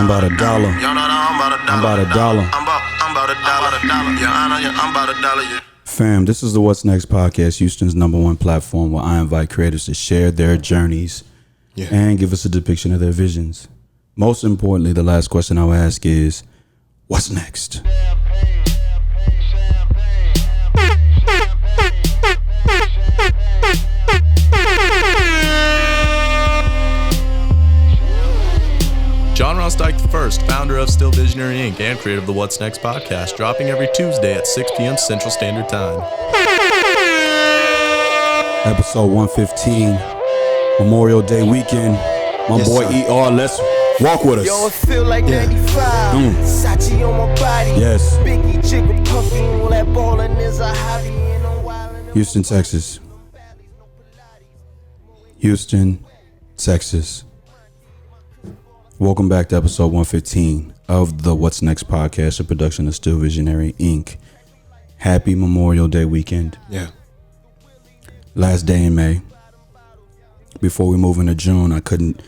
I'm about $1. I'm about $1. I'm about $1. Fam, this is the What's Next podcast, Houston's #1 platform where I invite creators to share their journeys and give us a depiction of their visions. Most importantly, the last question I'll ask is, what's next? John Ross Dike I, founder of Still Visionary Inc. and creator of the What's Next podcast, dropping every Tuesday at 6 p.m. Central Standard Time. Episode 115, Memorial Day weekend. My boy ER, let's walk with us. Yo, it feel like 95. Sachi on my body. Yes. Biggie, jiggle, puffy, all that ballin' is a hobby. And I'm wildin'. Houston, Texas. Houston, Texas. Welcome back to episode 115 of the What's Next podcast, a production of Still Visionary Inc. Happy Memorial Day weekend. Yeah. Last day in May. Before we move into June, I couldn't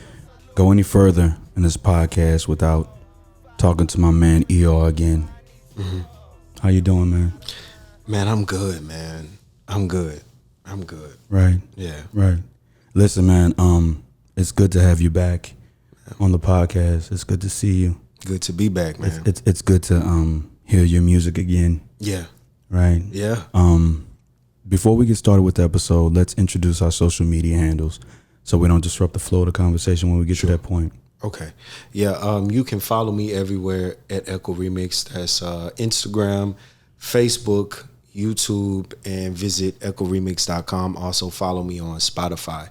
go any further in this podcast without talking to my man ER again. Mm-hmm. How you doing, man? Man, I'm good, man. I'm good. Right. Yeah. Right. Listen, man, it's good to have you back on the podcast. It's good to see you. Good to be back, man. It's good to hear your music again. Yeah. Right. Yeah. Before we get started with the episode, let's introduce our social media handles so we don't disrupt the flow of the conversation when we get to that point. Okay. Yeah. You can follow me everywhere at Echol Remix. That's Instagram, Facebook, YouTube, and visit echolremix.com. Also follow me on Spotify.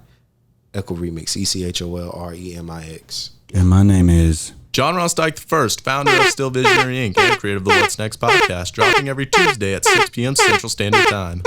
Echol Remix, ECHOLREMIX. And my name is John Ross Dike I, founder of Still Visionary Inc. and creator of the What's Next podcast, dropping every Tuesday at 6 p.m. Central Standard Time.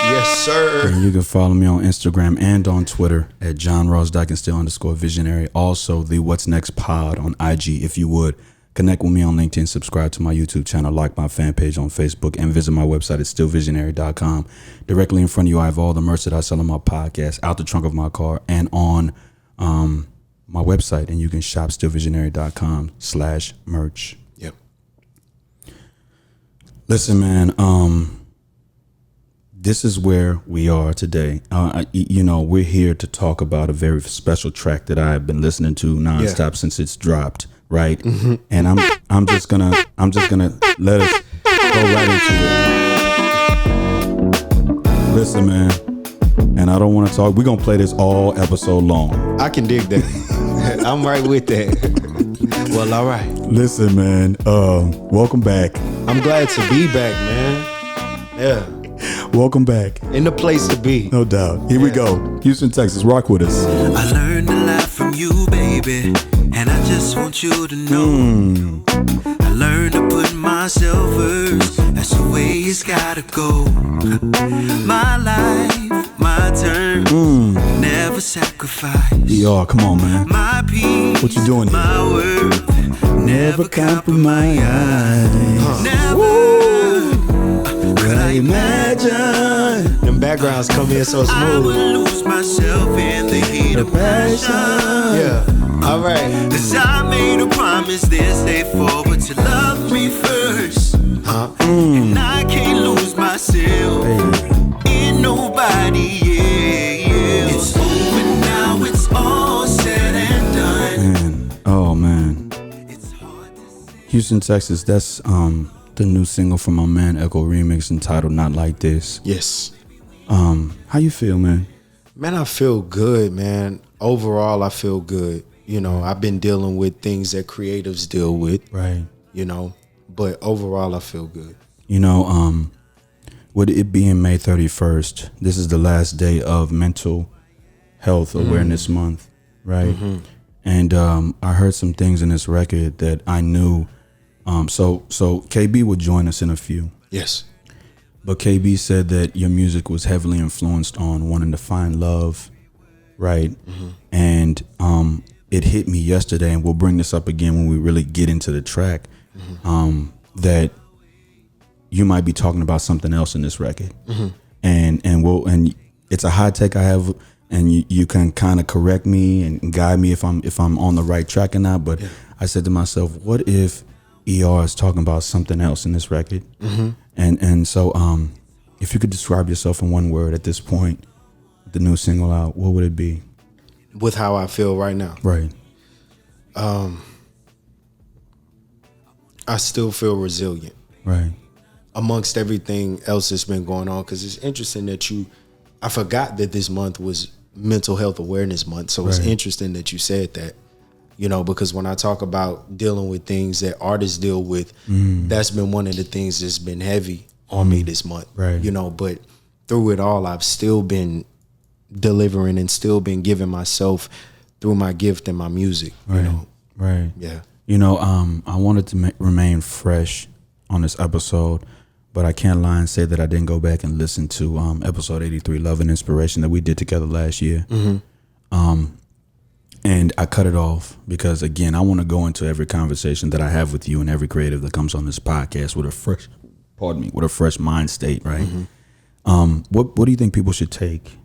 Yes, sir. And you can follow me on Instagram and on Twitter at John Ross Dike and Still _Visionary. Also, the What's Next pod on IG, if you would. Connect with me on LinkedIn, subscribe to my YouTube channel, like my fan page on Facebook, and visit my website at stillvisionary.com. Directly in front of you, I have all the merch that I sell on my podcast, out the trunk of my car, and on my website. And you can shop stillvisionary.com/merch. Yep. Listen, man, this is where we are today. We're here to talk about a very special track that I've been listening to nonstop since it's dropped. Right. Mm-hmm. And I'm just gonna let us go right into it. Listen, man, and I don't want to talk. We're gonna play this all episode long. I can dig that. I'm right with that. Well, all right. Listen, man, welcome back. I'm glad to be back, man. Yeah. Welcome back. In the place to be. No doubt. Here we go. Houston, Texas, rock with us. I learned a lot from you, baby, and I just want you to know. I learned to put myself first. That's the way it's gotta go. My life, my turn, never sacrifice. Yo, come on, man. My peace, what you doing here? My worth, never compromise. Never could I imagine them backgrounds come in so smooth. I would lose myself in the heat of passion. Yeah. All right. 'Cause I made a promise this day forward to love me first. And I can't lose myself in nobody else. It's over now, it's all said and done. Man. Oh, man. Houston, Texas, that's the new single from my man Echol Remix entitled Not Like This. Yes. How you feel, man? Man, I feel good, man. Overall, I feel good. You know, I've been dealing with things that creatives deal with. Right. You know, but overall, I feel good. You know, with it being May 31st, this is the last day of Mental Health Awareness Month, right? Mm-hmm. And I heard some things in this record that I knew. So KB will join us in a few. Yes. But KB said that your music was heavily influenced on wanting to find love, right? Mm-hmm. And it hit me yesterday, and we'll bring this up again when we really get into the track, that you might be talking about something else in this record. Mm-hmm. And it's a hot take I have, and you can kind of correct me and guide me if I'm on the right track or not. But I said to myself, what if ER is talking about something else in this record? And so if you could describe yourself in one word at this point, the new single out, what would it be? With how I feel right now. Right. I still feel resilient. Right. Amongst everything else that's been going on, because it's interesting that I forgot that this month was Mental Health Awareness Month, so it's interesting that you said that, because when I talk about dealing with things that artists deal with, that's been one of the things that's been heavy on me this month, right. But through it all, I've still been delivering and still been giving myself through my gift and my music, Right. Yeah. I wanted to remain fresh on this episode, but I can't lie and say that I didn't go back and listen to episode 83, Love and Inspiration, that we did together last year. And I cut it off because, again, I want to go into every conversation that I have with you and every creative that comes on this podcast with a fresh mind state, right? What do you think people should take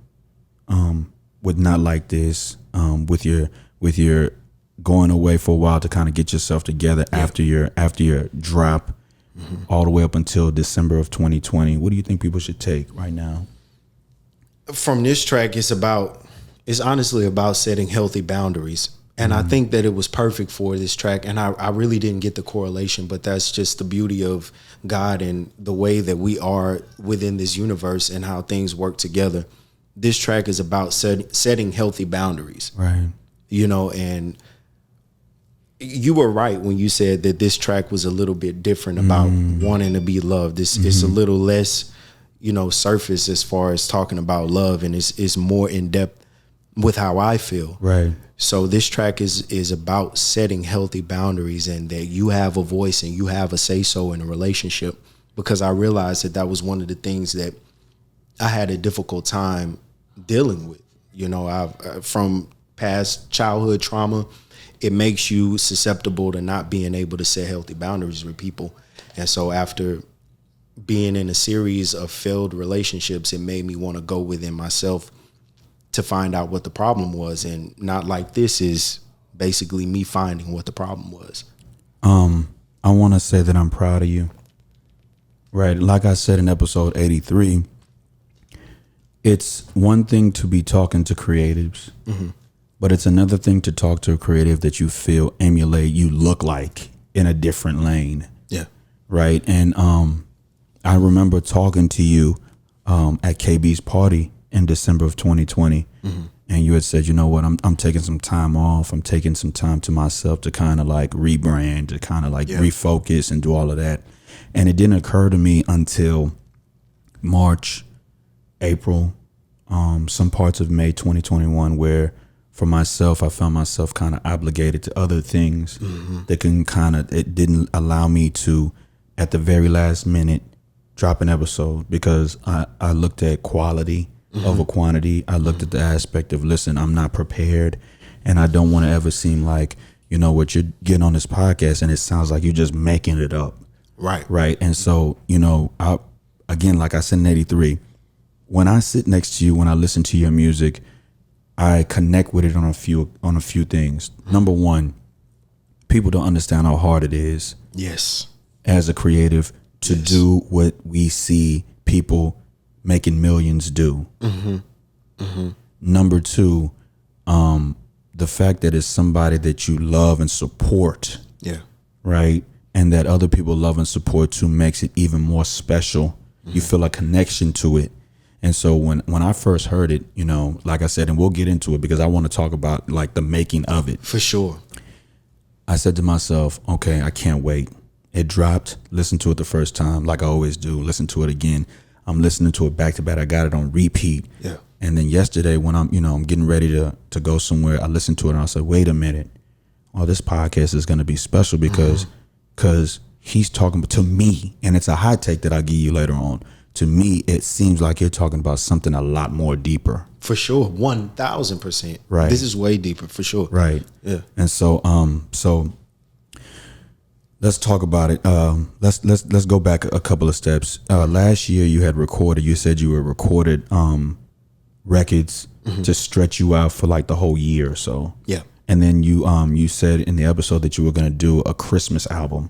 with Not Like This, with your going away for a while to kind of get yourself together after your drop, all the way up until December of 2020? What do you think people should take right now? From this track, it's honestly about setting healthy boundaries. And I think that it was perfect for this track. And I really didn't get the correlation, but that's just the beauty of God and the way that we are within this universe and how things work together. This track is about setting healthy boundaries. Right. And you were right when you said that this track was a little bit different about wanting to be loved. It's a little less, surface as far as talking about love, and it's more in depth with how I feel. Right. So this track is about setting healthy boundaries and that you have a voice and you have a say-so in a relationship, because I realized that was one of the things that I had a difficult time dealing with. From past childhood trauma, it makes you susceptible to not being able to set healthy boundaries with people. And so after being in a series of failed relationships, it made me want to go within myself to find out what the problem was. And Not Like This is basically me finding what the problem was. I want to say that I'm proud of you. Right. Like I said in episode 83, it's one thing to be talking to creatives, but it's another thing to talk to a creative that you feel emulate, you look like in a different lane. Yeah. Right. And I remember talking to you at KB's party in December of 2020. And you had said, you know what, I'm taking some time off. I'm taking some time to myself to kind of like rebrand, to kind of like refocus and do all of that. And it didn't occur to me until March, April, some parts of May 2021, where for myself, I found myself kind of obligated to other things that it didn't allow me to, at the very last minute, drop an episode, because I looked at quality over quantity. I looked at the aspect of, listen, I'm not prepared, and I don't want to ever seem like, what you're getting on this podcast and it sounds like you're just making it up. Right. And so, again, like I said in 83, when I sit next to you, when I listen to your music, I connect with it on a few things. Number one, people don't understand how hard it is. Yes. As a creative to do what we see people making millions do. Number two, the fact that it's somebody that you love and support. Yeah. Right. And that other people love and support too makes it even more special. You feel a connection to it. And so when I first heard it, like I said, and we'll get into it because I want to talk about like the making of it. For sure. I said to myself, okay, I can't wait. It dropped, listened to it the first time, like I always do, listen to it again. I'm listening to it back to back. I got it on repeat. Yeah. And then yesterday when I'm getting ready to go somewhere, I listened to it and I said, wait a minute. Oh, this podcast is going to be special because he's talking to me, and it's a hot take that I'll give you later on. To me, it seems like you're talking about something a lot more deeper. For sure. 1,000%. Right. This is way deeper for sure. Right. Yeah. And so, let's talk about it. Let's go back a couple of steps. Last year you had recorded, you said you were recorded records to stretch you out for like the whole year or so. Yeah. And then you said in the episode that you were going to do a Christmas album,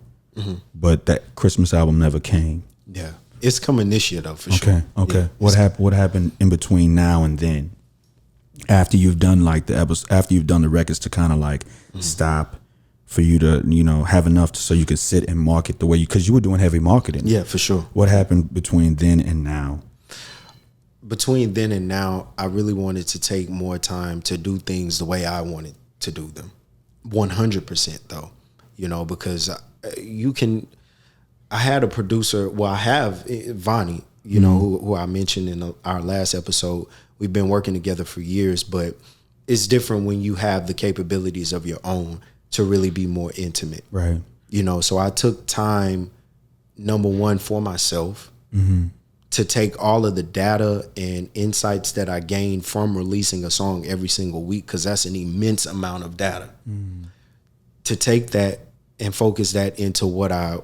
but that Christmas album never came. Yeah. It's coming this year though, for sure. Okay. Yeah. What happened in between now and then? After you've done like the episode, after you've done the records to kind of like stop for you to, you know, have enough so you could sit and market the way because you were doing heavy marketing. Yeah, for sure. What happened between then and now? Between then and now, I really wanted to take more time to do things the way I wanted to do them. 100% though, you know, because I had a producer, well, I have Vonnie, you know, who I mentioned in our last episode. We've been working together for years, but it's different when you have the capabilities of your own to really be more intimate. Right. You know, so I took time, number one, for myself to take all of the data and insights that I gained from releasing a song every single week, because that's an immense amount of data. To take that and focus that into what I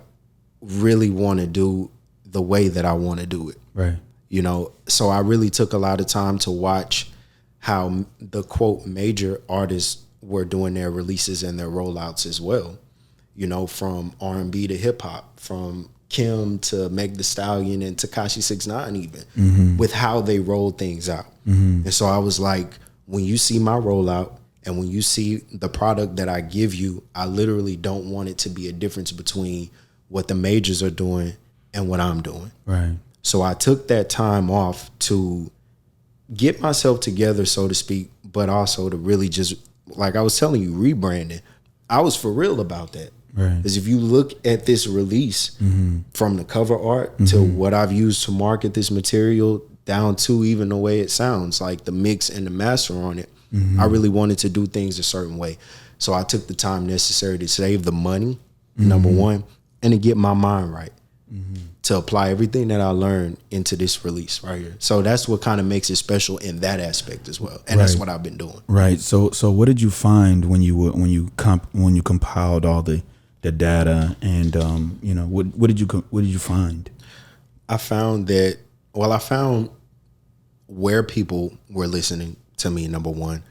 really want to do the way that I want to do it. Right. You know, so I really took a lot of time to watch how the quote major artists were doing their releases and their rollouts as well. You know, from R&B to hip hop, from Kim to Meg Thee Stallion and Tekashi 6ix9ine even, with how they rolled things out. And so I was like, when you see my rollout and when you see the product that I give you, I literally don't want it to be a difference between what the majors are doing and what I'm doing. Right. So I took that time off to get myself together, so to speak, but also to really just, like I was telling you, rebranding. I was for real about that. Right. Because if you look at this release from the cover art to what I've used to market this material down to even the way it sounds, like the mix and the master on it, I really wanted to do things a certain way. So I took the time necessary to save the money, number one, and to get my mind right. To apply everything that I learned into this release right here. So that's what kind of makes it special in that aspect as well. And that's what I've been doing. Right. So what did you find when you compiled all the data and you know, what did you find? I found where people were listening to me, number one.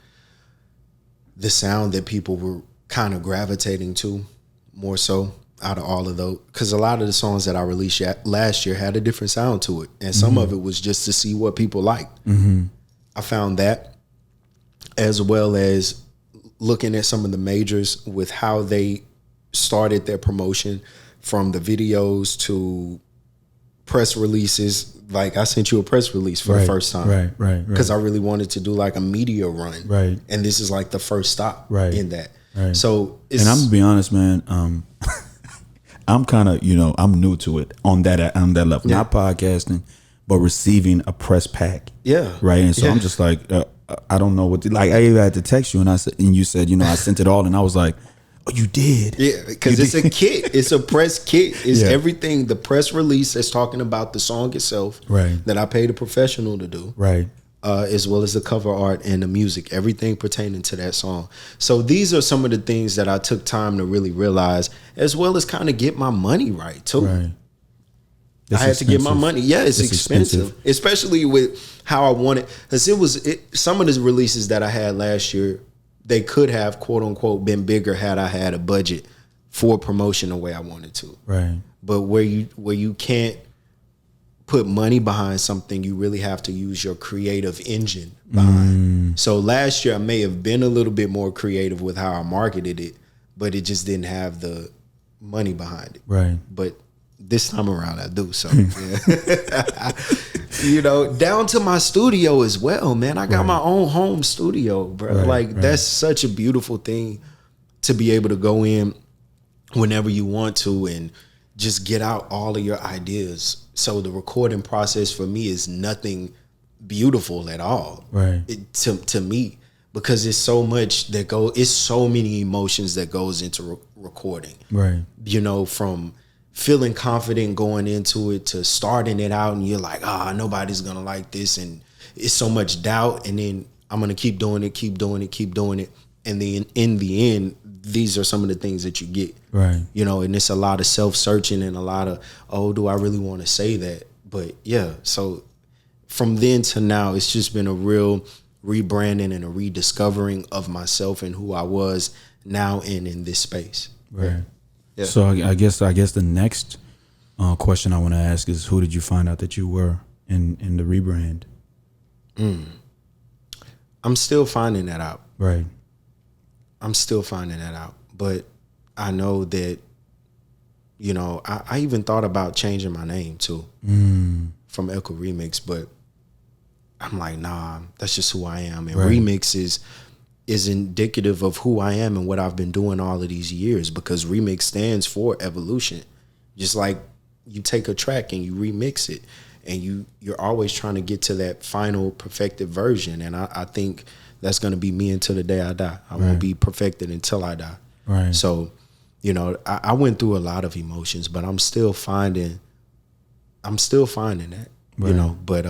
The sound that people were kind of gravitating to more so. Out of all of those, because a lot of the songs that I released last year had a different sound to it, and some of it was just to see what people liked. I found that, as well as looking at some of the majors with how they started their promotion, from the videos to press releases. Like I sent you a press release for the first time, right, because I really wanted to do like a media run, right, and this is like the first stop in that. Right. So, and I'm gonna be honest, man. I'm kind of, you know, I'm new to it on that level, not podcasting, but receiving a press pack. Yeah. Right. And so I'm just like, I don't know what like, I even had to text you and you said, you know, I sent it all, and I was like, oh, you did? Yeah. Because it's a kit. It's a press kit. It's everything. The press release that's talking about the song itself. Right. That I paid a professional to do. Right. As well as the cover art and the music, everything pertaining to that song. So these are some of the things that I took time to really realize, as well as kind of get my money right too. Right. I had to get my money. Yeah, it's expensive, especially with how I wanted. Because some of the releases that I had last year, they could have quote unquote been bigger had I had a budget for promotion the way I wanted to. Right. But where you can't put money behind something, you really have to use your creative engine behind. So last year I may have been a little bit more creative with how I marketed it, but it just didn't have the money behind it. Right. But this time around I do. So yeah. You know, down to my studio as well, man. I got my own home studio, bro. That's such a beautiful thing to be able to go in whenever you want to and just get out all of your ideas. So the recording process for me is nothing beautiful at all. Right. To me, because it's so much it's so many emotions that goes into recording. Right. You know, from feeling confident going into it to starting it out and you're like, nobody's gonna like this, and it's so much doubt, and then I'm gonna keep doing it, and then in the end, these are some of the things that you get. Right. You know, and it's a lot of self-searching and a lot of, do I really want to say that? But yeah, so from then to now, it's just been a real rebranding and a rediscovering of myself and who I was now in this space. Right. Yeah. So I guess the next question I want to ask is, who did you find out that you were in the rebrand? I'm still finding that out. Right. I'm still finding that out. But I know that, you know, I even thought about changing my name too from Echol Remix, but I'm like, nah, that's just who I am. And Remix is indicative of who I am and what I've been doing all of these years, because Remix stands for evolution. Just like you take a track and you remix it, and you're always trying to get to that final perfected version. And I think that's going to be me until the day I die. I won't be perfected until I die. Right. So, you know, I went through a lot of emotions, but I'm still finding that, you know, but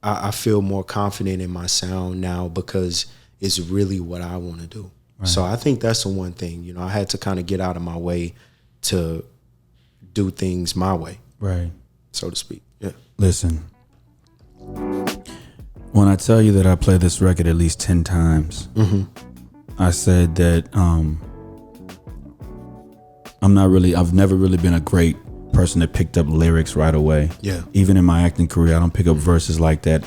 I feel more confident in my sound now because it's really what I want to do. Right. So I think that's the one thing, you know, I had to kind of get out of my way to do things my way. Right. So to speak. Yeah. Listen, when I tell you that I play this record at least 10 times, I said that I've never really been a great person that picked up lyrics right away. Yeah. Even in my acting career, I don't pick up verses like that,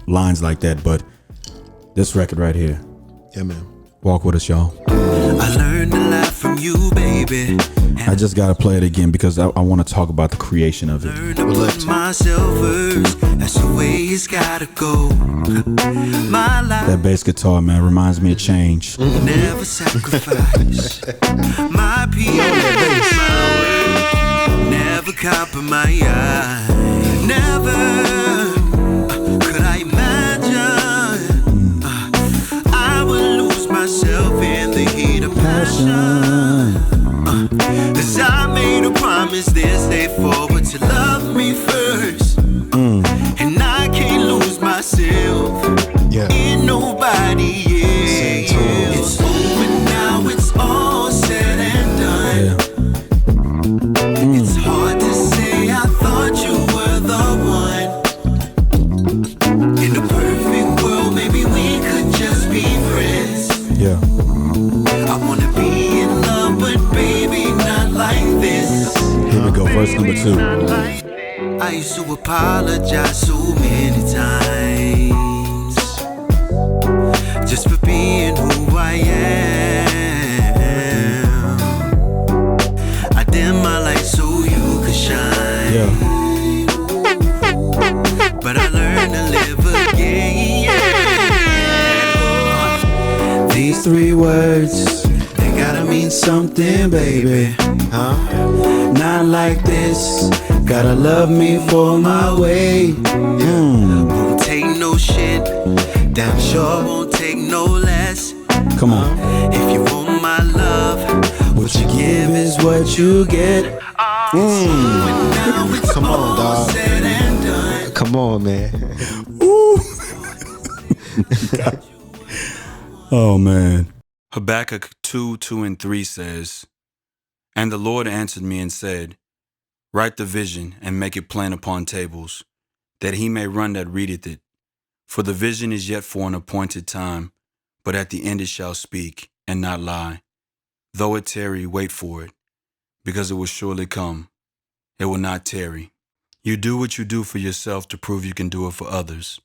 lines like that, but this record right here. Yeah, man. Walk with us, y'all. I learned a lot from you, baby. I just gotta play it again because I want to talk about the creation of it. Learn to put myself first. That's the way it's gotta go. My life. That bass guitar, man, reminds me of change. Never sacrifice my peace, my word. Never compromise. Never could I imagine I would lose myself in the heat of passion. 'Cause I made a promise this day forward to love me first. And I can't lose myself in nobody else. It's over now, it's all said and done. It's hard to say I thought you were the one. In a perfect world, maybe we could just be friends. Yeah. I wanna be in love, but baby, not like this. Here we go, verse number 2. I used to apologize so many times just for being who I am. I dim my light so you could shine. Yeah. But I learned to live again. These 3 words, they gotta mean something, baby. Huh? Not like this. Gotta love me for my way. Won't take no shit. Damn sure won't take no less. Come on. If you want my love, what you give is what you get. Come on, dog. Come on, man. Oh, man. Habakkuk 2:2 and 3 says, And the Lord answered me and said, Write the vision and make it plain upon tables, that he may run that readeth it. For the vision is yet for an appointed time, but at the end it shall speak, and not lie. Though it tarry, wait for it, because it will surely come. It will not tarry. You do what you do for yourself to prove you can do it for others.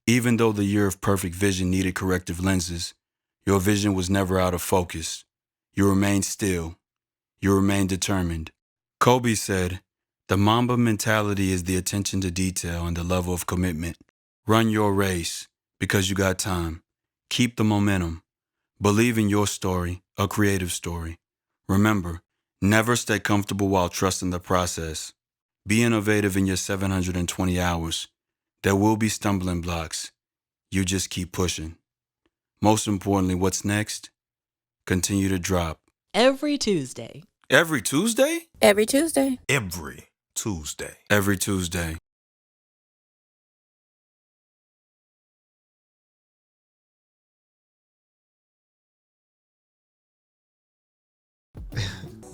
Even though the year of perfect vision needed corrective lenses, your vision was never out of focus. You remained still. You remained determined. Kobe said, the Mamba mentality is the attention to detail and the level of commitment. Run your race because you got time. Keep the momentum. Believe in your story, a creative story. Remember, never stay comfortable while trusting the process. Be innovative in your 720 hours. There will be stumbling blocks. You just keep pushing. Most importantly, what's next? Continue to drop. Every Tuesday. Every Tuesday? Every Tuesday. Every Tuesday. Every Tuesday.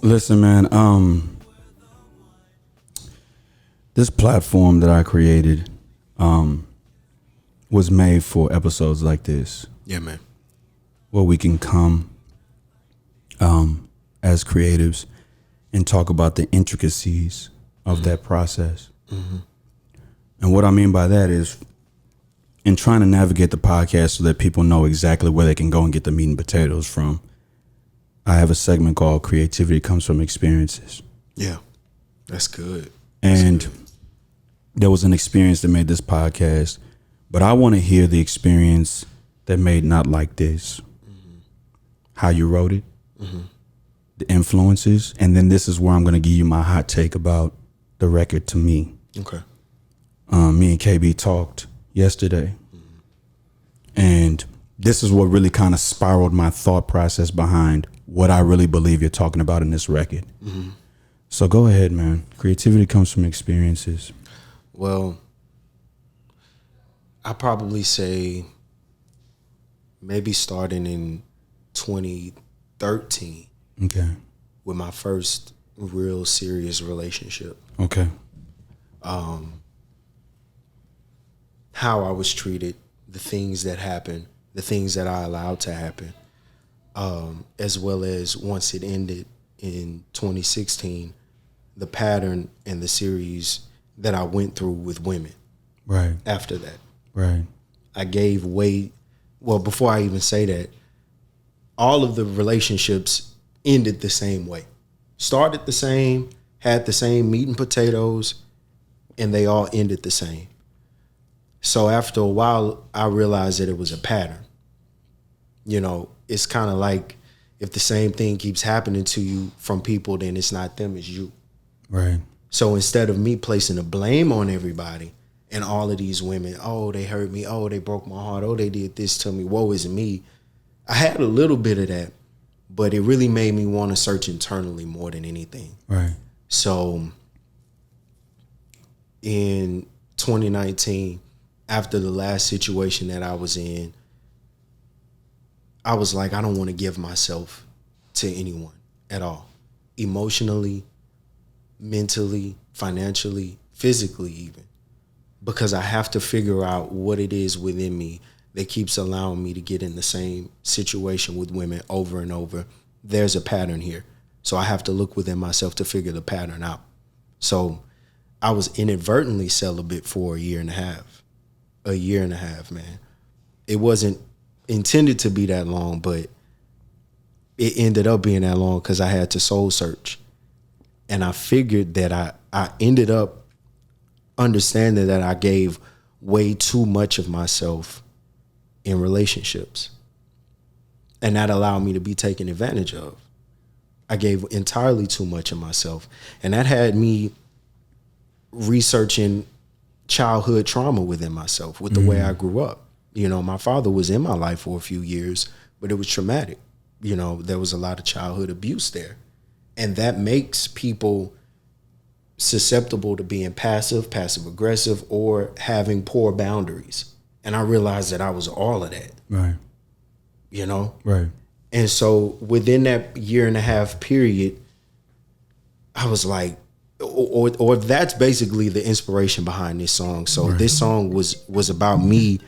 Listen, man, this platform that I created was made for episodes like this. Yeah, man. Where we can come as creatives and talk about the intricacies of that process. And what I mean by that is, in trying to navigate the podcast so that people know exactly where they can go and get the meat and potatoes from, I have a segment called Creativity Comes From Experiences. Yeah, that's good. And there was an experience that made this podcast, but I want to hear the experience that made Not Like This. How you wrote it, the influences, and then this is where I'm going to give you my hot take about the record to me. Okay. Me and KB talked yesterday, and this is what really kind of spiraled my thought process behind what I really believe you're talking about in this record. So go ahead, man. Creativity comes from experiences. Well, I probably say maybe starting in 2013 Okay. with my first real serious relationship. Okay. How I was treated, the things that happened, the things that I allowed to happen, as well as once it ended in 2016, the pattern and the series that I went through with women. Right. After that. Right. I gave way, well, before I even say that, all of the relationships ended the same way. Started the same, had the same meat and potatoes, and they all ended the same. So after a while, I realized that it was a pattern. You know, it's kind of like if the same thing keeps happening to you from people, then it's not them, it's you. Right. So instead of me placing the blame on everybody and all of these women, oh, they hurt me, oh, they broke my heart, oh, they did this to me, woe is me. I had a little bit of that, but it really made me want to search internally more than anything. Right. So in 2019, after the last situation that I was in, I was like, I don't want to give myself to anyone at all. Emotionally, mentally, financially, physically even. Because I have to figure out what it is within me that keeps allowing me to get in the same situation with women over and over. There's a pattern here. So I have to look within myself to figure the pattern out. So I was inadvertently celibate for a year and a half. A year and a half, man. It wasn't intended to be that long, but it ended up being that long because I had to soul search. And I figured that I ended up understanding that I gave way too much of myself in relationships. And that allowed me to be taken advantage of. I gave entirely too much of myself. And that had me researching childhood trauma within myself with the way I grew up. You know, my father was in my life for a few years, but it was traumatic. You know, there was a lot of childhood abuse there. And that makes people susceptible to being passive aggressive, or having poor boundaries. And I realized that I was all of that. Right. You know? Right. And so within that year and a half period, I was like, or that's basically the inspiration behind this song. So this song was about me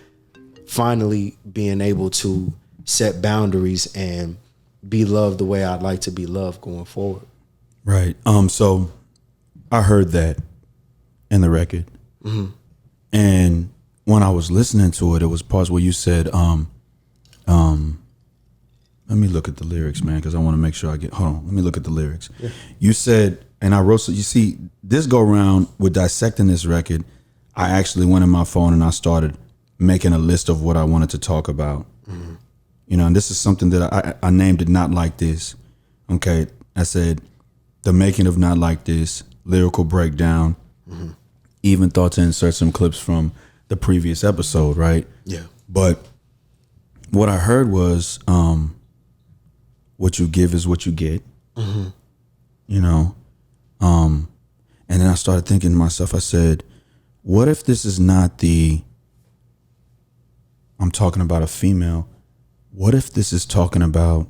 finally being able to set boundaries and be loved the way I'd like to be loved going forward. Right. So I heard that in the record. And when I was listening to it, it was parts where you said, let me look at the lyrics, man, because I want to make sure I get, hold on, let me look at the lyrics. Yeah. You said, and I wrote, so you see, this go around with dissecting this record, I actually went in my phone and I started making a list of what I wanted to talk about. You know, and this is something that I named it Not Like This. Okay. I said, the making of Not Like This, lyrical breakdown, even thought to insert some clips from the previous episode, right? Yeah. But what I heard was, what you give is what you get, you know? And then I started thinking to myself, I said, what if this is not I'm talking about a female, what if this is talking about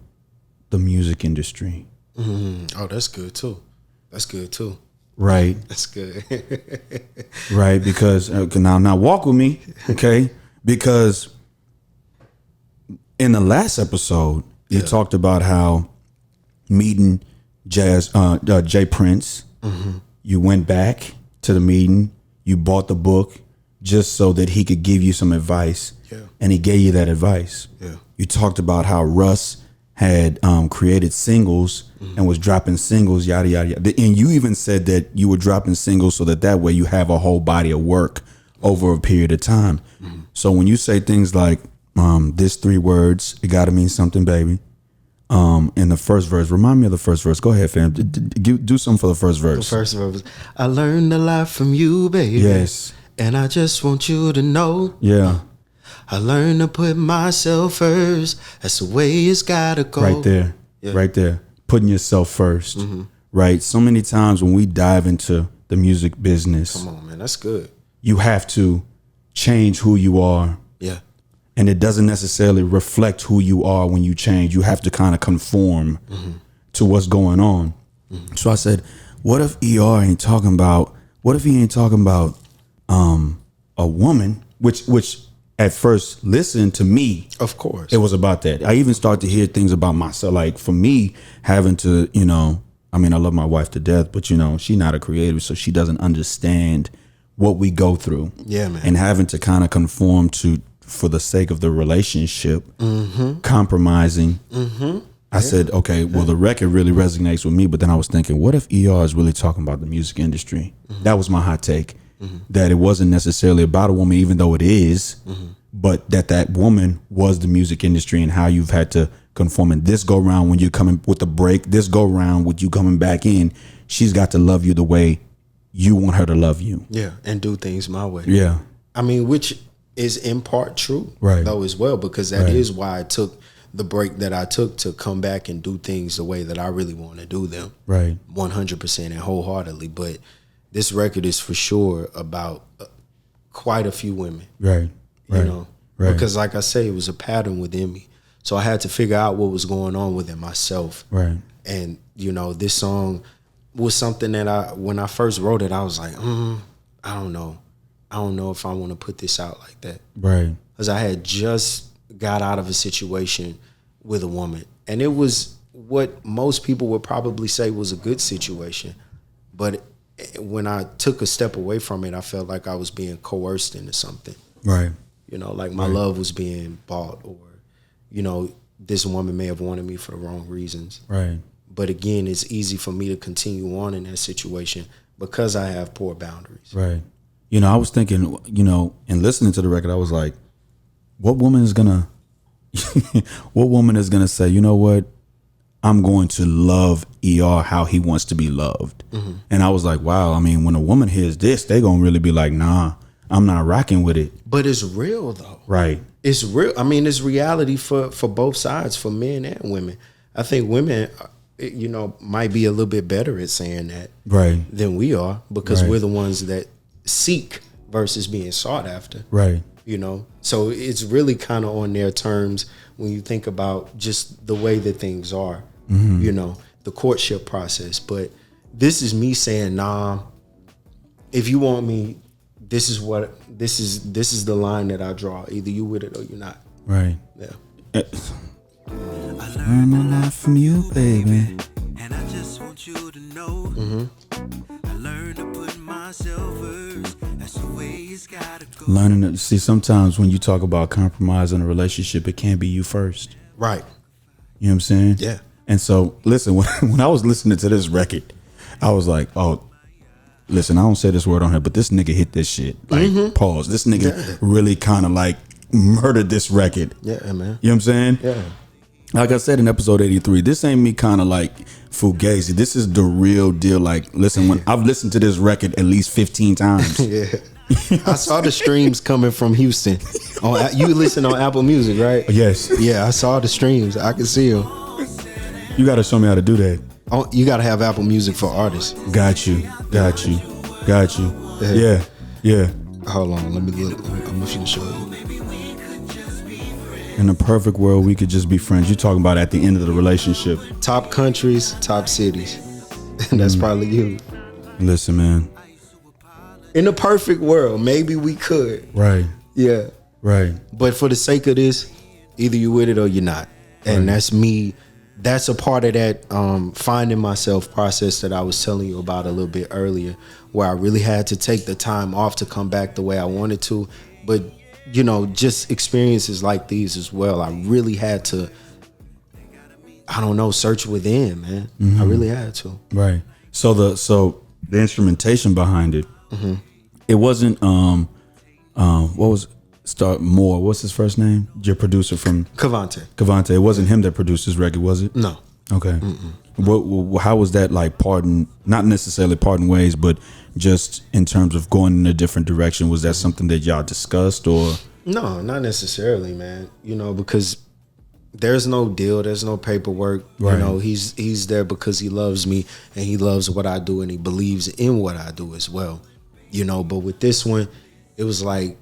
the music industry? Oh, that's good too. That's good too. right? That's good. Right, because now walk with me, okay? Because in the last episode, you talked about how meeting Jay Prince, you went back to the meeting, you bought the book just so that he could give you some advice, and he gave you that advice. You talked about how Russ had created singles and was dropping singles, yada, yada, yada. And you even said that you were dropping singles so that way you have a whole body of work over a period of time. So when you say things like, this 3 words, it gotta mean something, baby. In the first verse, remind me of the first verse. Go ahead, fam. Do something for the first verse. The first verse. I learned a lot from you, baby. Yes. And I just want you to know. Yeah. I learned to put myself first. That's the way it's gotta go. Right there. Yeah. Right there. Putting yourself first. Right. So many times when we dive into the music business, Come on, man. That's good. you have to change who you are. Yeah. And it doesn't necessarily reflect who you are when you change. You have to kind of conform to what's going on. So I said, what if ER ain't talking about, what if he ain't talking about a woman, which at first listened to me. Of course. It was about that. I even started to hear things about myself. Like for me, having to, I mean, I love my wife to death, but she's not a creative, so she doesn't understand what we go through. Yeah, man. And having to kind of conform to, for the sake of the relationship, compromising. I said, okay, well, the record really resonates with me, but then I was thinking, what if ER is really talking about the music industry? That was my hot take, that it wasn't necessarily about a woman, even though it is, but that woman was the music industry and how you've had to conform. And this go round when you're coming with the break, this go round with you coming back in, she's got to love you the way you want her to love you. Yeah, and do things my way. Yeah. I mean, which is in part true, Right. though, as well, because that is why I took the break that I took to come back and do things the way that I really want to do them. Right. 100% and wholeheartedly. But this record is for sure about quite a few women. Right. You know, Right. because like I say, it was a pattern within me. So I had to figure out what was going on within myself. Right. And, this song was something that when I first wrote it, I was like, I don't know. I don't know if I want to put this out like that. Right. Because I had just got out of a situation with a woman. And it was what most people would probably say was a good situation. But when I took a step away from it, I felt like I was being coerced into something. Right. Like my love was being bought, or, this woman may have wanted me for the wrong reasons. Right. But again, it's easy for me to continue on in that situation because I have poor boundaries. Right. I was thinking, and listening to the record, I was like, what woman is gonna say, you know what? I'm going to love ER how he wants to be loved. And I was like, wow, I mean, when a woman hears this, they gonna really be like, nah, I'm not rocking with it. But it's real though. Right. It's real. I mean, it's reality for both sides, for men and women. I think women, might be a little bit better at saying that than we are, because we're the ones that seek versus being sought after. Right. So it's really kind of on their terms when you think about just the way that things are, the courtship process. But this is me saying, nah, if you want me, this is the line that I draw. Either you with it or you're not. Right. Yeah. I learned a lot from you, baby. And I just want you to know. I learned to put myself first. That's the way it's gotta go. Learning to see, sometimes when you talk about compromise in a relationship, it can't be you first. Right. You know what I'm saying? Yeah. And so, listen, when I was listening to this record, I was like, oh, listen, I don't say this word on here, but this nigga hit this shit. Like, pause. This nigga really kind of like murdered this record. Yeah, man. You know what I'm saying? Yeah. Like I said in episode 83, this ain't me kind of like fugazi. This is the real deal. Like, listen, when I've listened to this record at least 15 times. Yeah. I saw the streams coming from Houston. You listen on Apple Music, right? Yes. Yeah, I saw the streams. I can see them. You got to show me how to do that. You got to have Apple Music for artists. Got you. Yeah. Hold on, let me look. I'm just gonna show you. In a perfect world, we could just be friends. You're talking about at the end of the relationship. Top countries, top cities. That's probably you. Listen, man. In a perfect world, maybe we could. Right. Yeah. Right. But for the sake of this, either you with it or you're not. And that's me. That's a part of that finding myself process that I was telling you about a little bit earlier, where I really had to take the time off to come back the way I wanted to. But, you know, just experiences like these as well, I really had to, I don't know, search within, man. I really had to. Right. So the instrumentation behind it, it wasn't what was Start Moore? What's his first name? Your producer from Cavante. It wasn't him that produced this record, was it? No. Okay. How was that like not necessarily parting ways, but just in terms of going in a different direction? Was that something that y'all discussed or? No, not necessarily, man. You know, because there's no deal, there's no paperwork. Right. You know, he's there because he loves me and he loves what I do and he believes in what I do as well. You know, but with this one, it was like,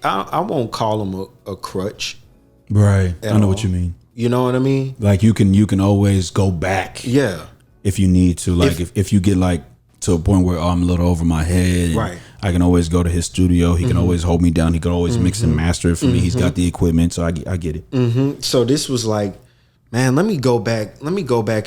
I won't call him a crutch. Right. I know what you mean. You know what I mean? Like you can always go back. Yeah. If you need to. Like if you get like to a point where I'm a little over my head. Right. I can always go to his studio. He can always hold me down. He can always mix and master it for me. He's got the equipment, so I get it. So this was like, man, let me go back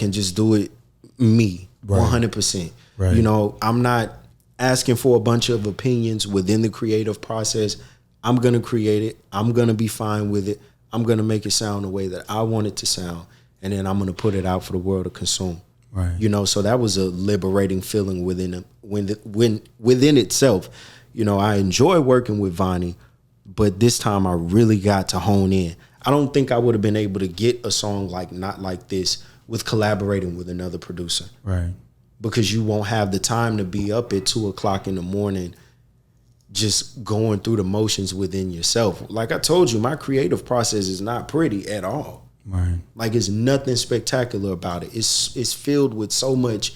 and just do it me. 100%. Right. You know, I'm not asking for a bunch of opinions within the creative process. I'm going to create it. I'm going to be fine with it. I'm going to make it sound the way that I want it to sound. And then I'm going to put it out for the world to consume. Right. You know, so that was a liberating feeling within itself. You know, I enjoy working with Vonnie, but this time I really got to hone in. I don't think I would have been able to get a song like Not Like This with collaborating with another producer. Right. Because you won't have the time to be up at 2:00 in the morning just going through the motions within yourself. Like I told you, my creative process is not pretty at all. Right. Like it's nothing spectacular about it. It's filled with so much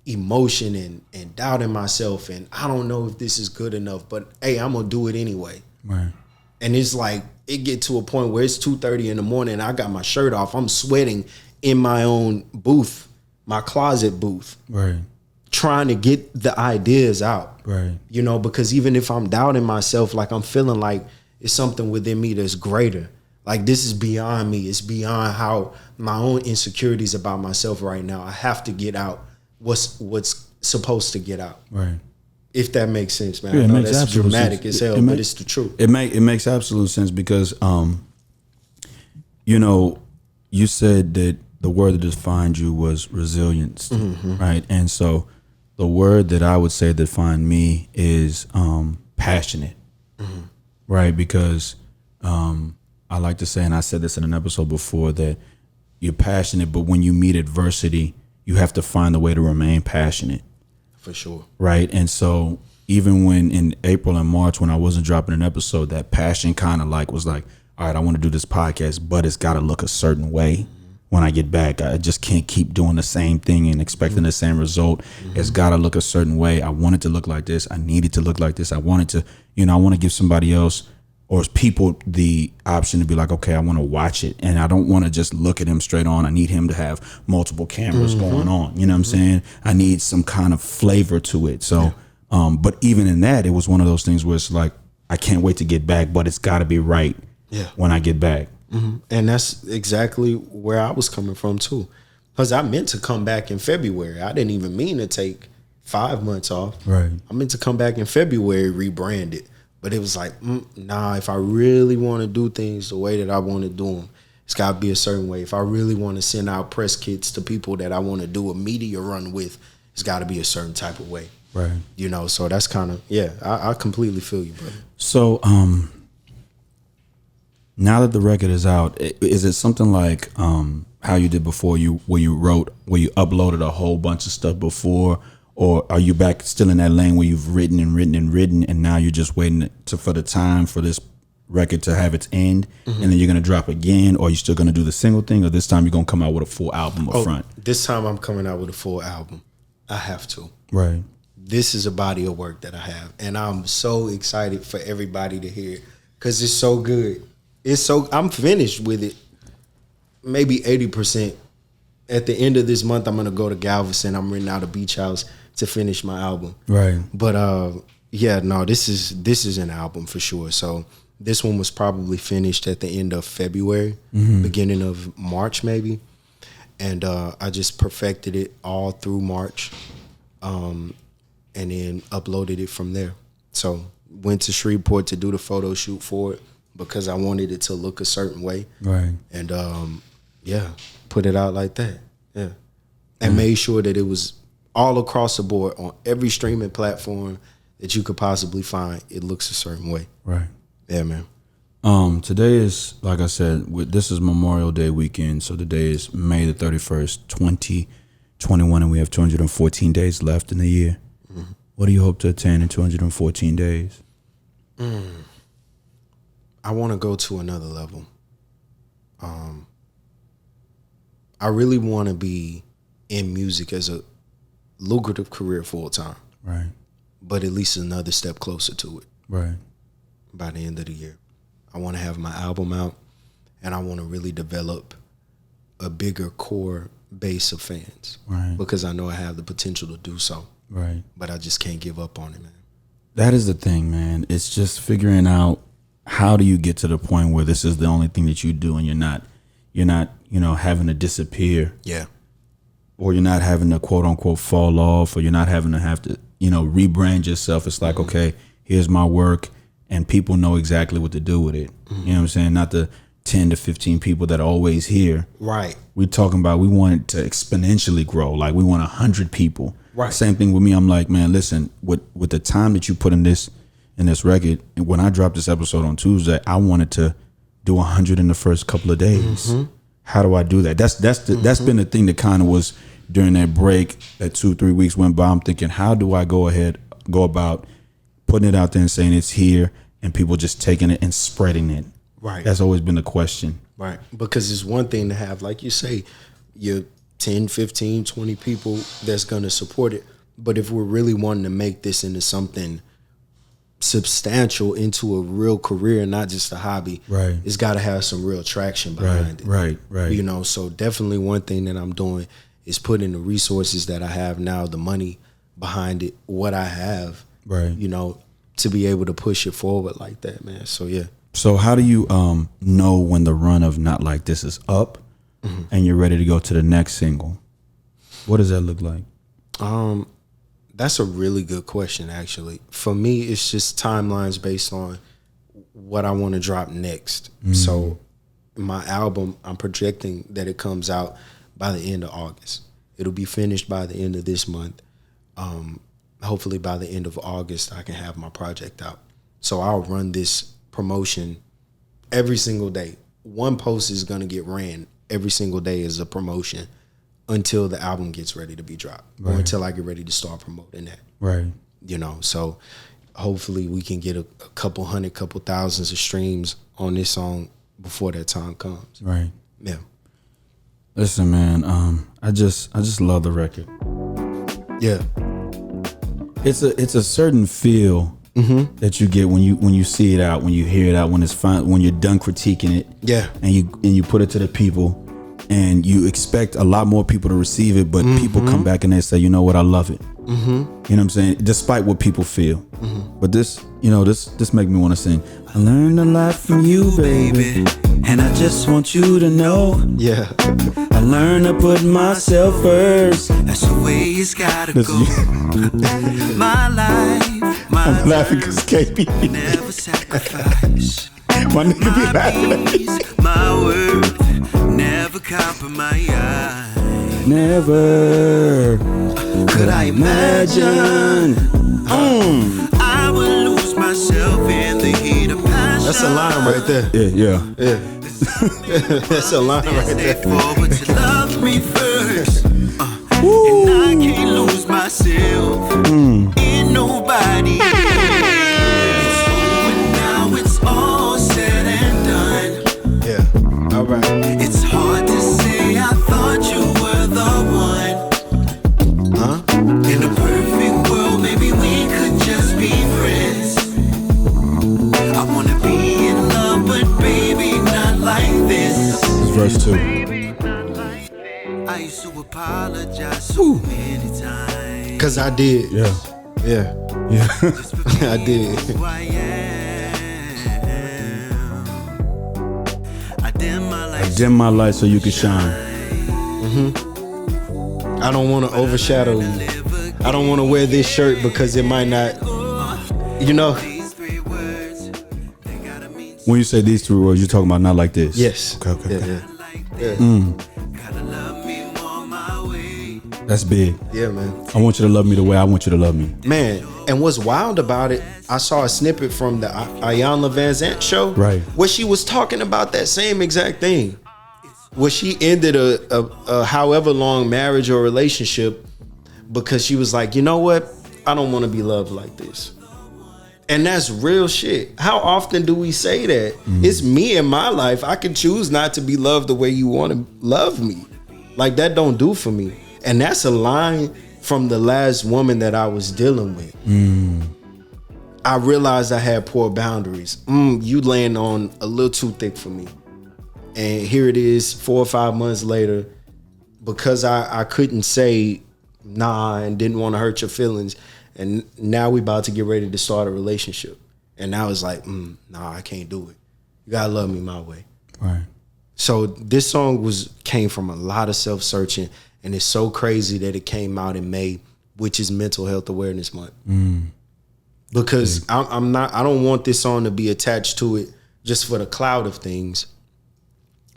emotion and doubting myself and I don't know if this is good enough, but hey, I'm gonna do it anyway. Right. And it's like it get to a point where it's 2:30 in the morning and I got my shirt off. I'm sweating in my own booth, my closet booth. Right. Trying to get the ideas out. Right. You know, because even if I'm doubting myself, like I'm feeling like it's something within me that's greater. Like this is beyond me. It's beyond how my own insecurities about myself right now. I have to get out what's supposed to get out. Right. If that makes sense, man. Yeah, I know makes that's dramatic sense. as hell, but it's the truth. It makes absolute sense because you know, you said that the word that defined you was resilience, right? And so the word that I would say defined me is passionate, right? Because I like to say, and I said this in an episode before, that you're passionate, but when you meet adversity, you have to find a way to remain passionate. For sure. Right. And so even when in April and March, when I wasn't dropping an episode, that passion kind of like was like, all right, I want to do this podcast, but it's got to look a certain way. When I get back, I just can't keep doing the same thing and expecting the same result. It's got to look a certain way. I want it to look like this. I need it to look like this. I want it to, you know, I want to give somebody else or people the option to be like, okay, I want to watch it. And I don't want to just look at him straight on. I need him to have multiple cameras going on. You know what I'm saying? I need some kind of flavor to it. So, but even in that, it was one of those things where it's like, I can't wait to get back, but it's got to be right when I get back. And that's exactly where I was coming from too. Because I meant to come back in February. I didn't even mean to take 5 months off. Right. I meant to come back in February, rebrand it. But it was like, nah, if I really want to do things the way that I want to do them, it's got to be a certain way. If I really want to send out press kits to people that I want to do a media run with, it's got to be a certain type of way. Right. You know, so that's kind of, I completely feel you, brother. So, now that the record is out, is it something like how you did before, where you uploaded a whole bunch of stuff before, or are you back still in that lane where you've written and now you're just waiting for the time for this record to have its end, and then you're gonna drop again, or are you still gonna do the single thing, or this time you're gonna come out with a full album up front? This time I'm coming out with a full album. I have to. Right. This is a body of work that I have, and I'm so excited for everybody to hear it because it's so good. I'm finished with it, maybe 80%, at the end of this month, I'm gonna go to Galveston. I'm renting out a beach house to finish my album. Right. But yeah, no, this is an album for sure. So this one was probably finished at the end of February, beginning of March maybe, and I just perfected it all through March, and then uploaded it from there. So went to Shreveport to do the photo shoot for it because I wanted it to look a certain way. Right. And yeah, put it out like that. Yeah. And made sure that it was all across the board on every streaming platform that you could possibly find. It looks a certain way. Right. Yeah, man. Today is, like I said, this is Memorial Day weekend. So today is May the 31st, 2021, and we have 214 days left in the year. Mm-hmm. What do you hope to attain in 214 days? I want to go to another level. I really want to be in music as a lucrative career full time. Right. But at least another step closer to it. Right. By the end of the year. I want to have my album out, and I want to really develop a bigger core base of fans. Right. Because I know I have the potential to do so. Right. But I just can't give up on it, man. That is the thing, man. It's just figuring out how do you get to the point where this is the only thing that you do, and you're not, having to disappear. Yeah. Or you're not having to quote unquote fall off, or you're not having to have to, rebrand yourself. It's like, okay, here's my work, and people know exactly what to do with it. You know what I'm saying? Not the 10 to 15 people that are always here. Right. We're talking about, we want it to exponentially grow. Like, we want 100 people. Right. Same thing with me. I'm like, man, listen, with the time that you put in this record, and when I dropped this episode on Tuesday, I wanted to do 100 in the first couple of days. How do I do that? That's been the thing that kind of was during that break, that 2-3 weeks went by. I'm thinking, how do I go about putting it out there and saying it's here, and people just taking it and spreading it? Right. That's always been the question. Right. Because it's one thing to have, like you say, your 10, 15, 20 people that's going to support it. But if we're really wanting to make this into something substantial, into a real career, not just a hobby, right, it's got to have some real traction behind it. Right. So definitely one thing that I'm doing is putting the resources that I have now, the money behind it, what I have, right, to be able to push it forward like that, man. So, yeah. So how do you know when the run of Not Like This is up and you're ready to go to the next single? What does that look like? That's a really good question, actually. For me, it's just timelines based on what I want to drop next. So my album, I'm projecting that it comes out by the end of August. It'll be finished by the end of this month. Hopefully by the end of August, I can have my project out. So I'll run this promotion every single day. One post is going to get ran every single day as a promotion until the album gets ready to be dropped, or until I get ready to start promoting that. Right. So hopefully we can get a couple hundred, couple thousands of streams on this song before that time comes. Right. Yeah. Listen, man, I just love the record. Yeah. It's a certain feel that you get when you see it out, when you hear it out, when it's fine, when you're done critiquing it. Yeah. And you put it to the people, and you expect a lot more people to receive it, but people come back and they say, you know what, I love it. You know what I'm saying? Despite what people feel. But this make me want to sing. I learned a lot from you, baby, and I just want you to know. Yeah. I learned to put myself first. That's the way it's gotta go. My life, I'm laughing because KB never sacrifice. My nigga be laughing. My worth, never compromise. Never could I imagine I would lose myself in the heat of passion. That's a line right there. Yeah. That's a line right there. Forward to love me first, and I can't lose myself in nobody. It's over now, it's all said and done. Yeah, all right. It's hard to say I thought you were the one. In a perfect world, maybe we could just be friends. I wanna be in love, but baby, not like this. It's verse 2. I I used to apologize so many times. Cause I did. Yeah. Yeah. I did. Who I am. I dim my light so you can shine. I don't want to overshadow you. I don't want to wear this shirt because it might not, you know. When you say these 3 words, you're talking about not like this. Yes. Okay. Yeah. That's big. Yeah, man. I want you to love me the way I want you to love me. Man, and what's wild about it, I saw a snippet from the Iyanla Vanzant show, Right, where she was talking about that same exact thing, where she ended a however long marriage or relationship because she was like, you know what, I don't want to be loved like this. And that's real shit. How often do we say that? It's me in my life. I can choose not to be loved the way you want to love me. Like, that don't do for me. And that's a line from the last woman that I was dealing with. I realized I had poor boundaries. You laying on a little too thick for me. And here it is 4 or 5 months later, because I couldn't say nah and didn't want to hurt your feelings. And now we about to get ready to start a relationship. And I was like, nah, I can't do it. You gotta love me my way. Right. So this song came from a lot of self-searching, and it's so crazy that it came out in May, which is Mental Health Awareness Month. Because I don't want this song to be attached to it just for the cloud of things.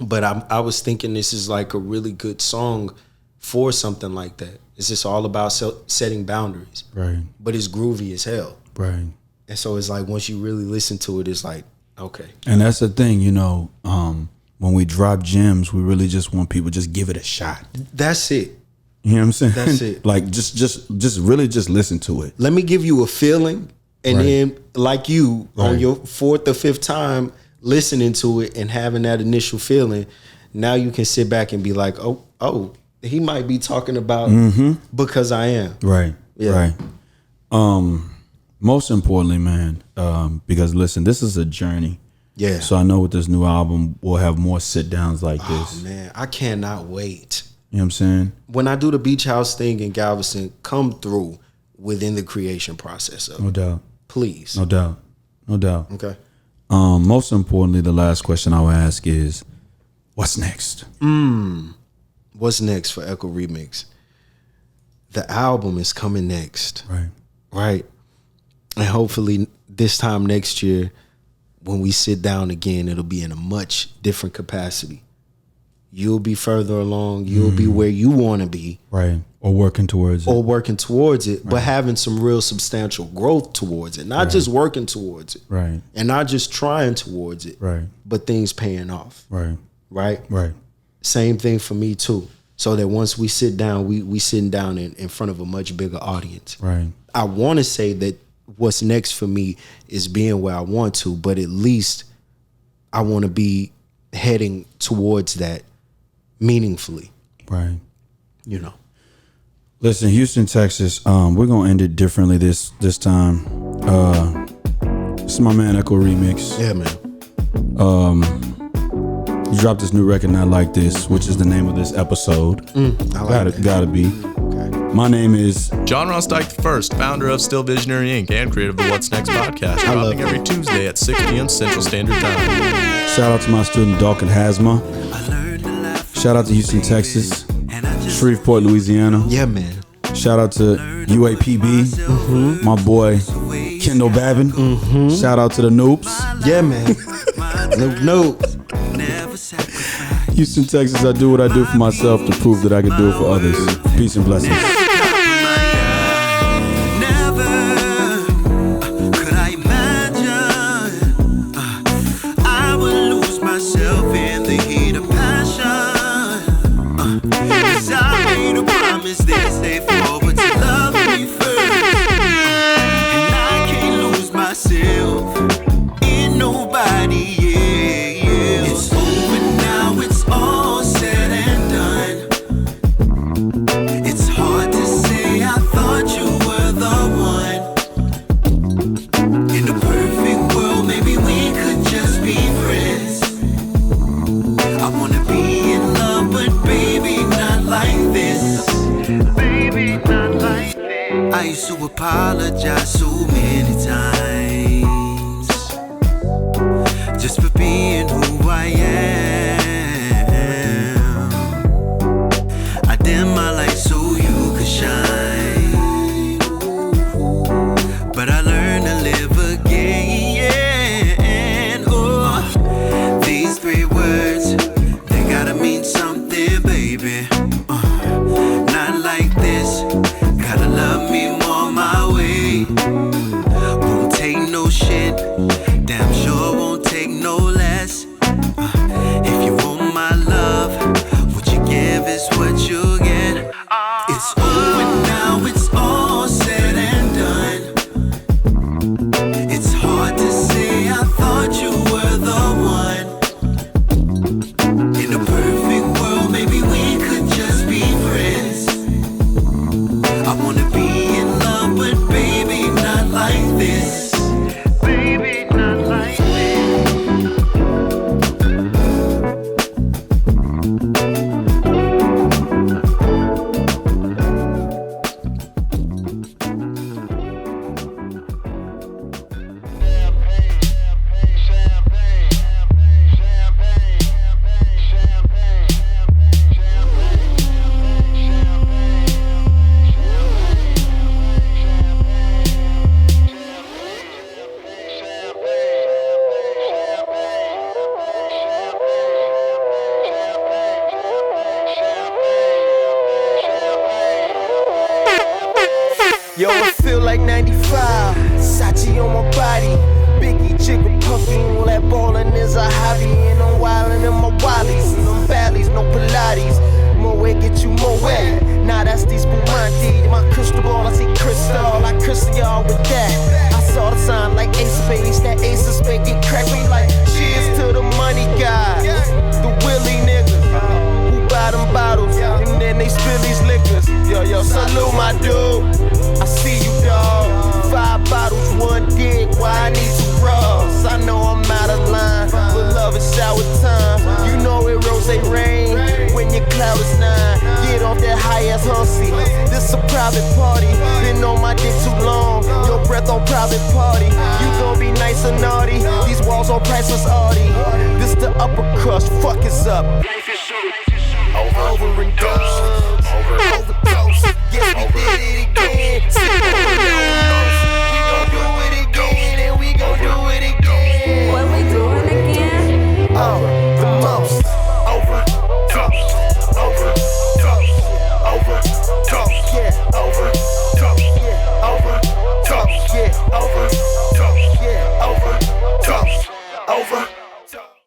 But I was thinking this is like a really good song for something like that. It's just all about setting boundaries. Right. But it's groovy as hell. Right. And so it's like, once you really listen to it, it's like, okay. And that's the thing, you know, when we drop gems, we really just want people just give it a shot. That's it. You know what I'm saying? That's it. Like, just really just listen to it. Let me give you a feeling, and Right. then like you Right. on your 4th or 5th time listening to it and having that initial feeling, now you can sit back and be like, oh, he might be talking about because I am. Right. Yeah. Right. Most importantly, man, because listen, this is a journey. Yeah. So I know with this new album, we'll have more sit downs like Oh this. man, I cannot wait. You know what I'm saying? When I do the Beach House thing in Galveston, come through within the creation process of No it. doubt. Please. No doubt. No doubt. Okay. Most importantly, the last question I will ask is, what's next? What's next for Echol Remix? The album is coming next. Right. Right. And hopefully this time next year, when we sit down again, it'll be in a much different capacity. You'll be further along. You'll be where you want to be. Right. Or working towards it. Or working towards it, but having some real substantial growth towards it. Not just working towards it. Right. And not just trying towards it. Right. But things paying off. Right. Right? Right. Same thing for me too. So that once we sit down, we sitting down in front of a much bigger audience. Right. I want to say that what's next for me is being where I want to, but at least I want to be heading towards that meaningfully. Right. You know. Listen, Houston, Texas, we're gonna end it differently this time. This is my man Echol Remix. Yeah, man. You dropped this new record, Not Like This, which is the name of this episode. I like that. Gotta be. Okay. My name is John Ross Dike I, founder of Still Visionary Inc. and creator of the What's Next podcast, dropping every Tuesday at 6 p.m. Central Standard Time. Shout out to my student Dalkin Hasma. Shout out to Houston, Texas. Shreveport, Louisiana. Yeah, man. Shout out to UAPB. My boy Kendall Babin. Shout out to the Noobs. Yeah, man. No. Houston, Texas, I do what I do for myself to prove that I can do it for others. Peace and blessings. It's hard to used to apologize so many times just for being who I am. I dim my light so you could shine, but I learned to live again. Oh, these 3 words, they gotta mean something, baby. Not like this. Gotta love me more my way. Won't take no shit, damn sure won't take no less. If you want my love, what you give is what you get. It's over now, it's all said and done. It's hard to say I thought you were the one. In a perfect world, maybe we could just be friends. I wanna be in love, but baby, not like this. Baby, not like this. Yo, I feel like 95, Sachi on my body, Biggie, Jigger, Puffy, all that ballin' is a hobby. And I'm wildin' in my wallies, and them valleys, no Pilates. More weight get you more wet. Nah, that's these Spumante. My crystal ball, I see crystal. I crystal y'all with that. I saw the sign like Ace of Spades. That Ace of Spades get cracked me like cheers to the money guys. The Willie niggas who buy them bottles and then they spill these liquors. Yo, salute my dude. I see you, dawg. 5 bottles, 1 dick. Why I need 2 bras? I know I'm out of line, but love is shower time. You know it rose rain when your cloud is 9. Get off that high ass hussy. This a private party. Been on my dick too long. Your breath on private party. You gon' be nice or naughty. These walls on priceless Audi. This the upper crust. Fuck is up.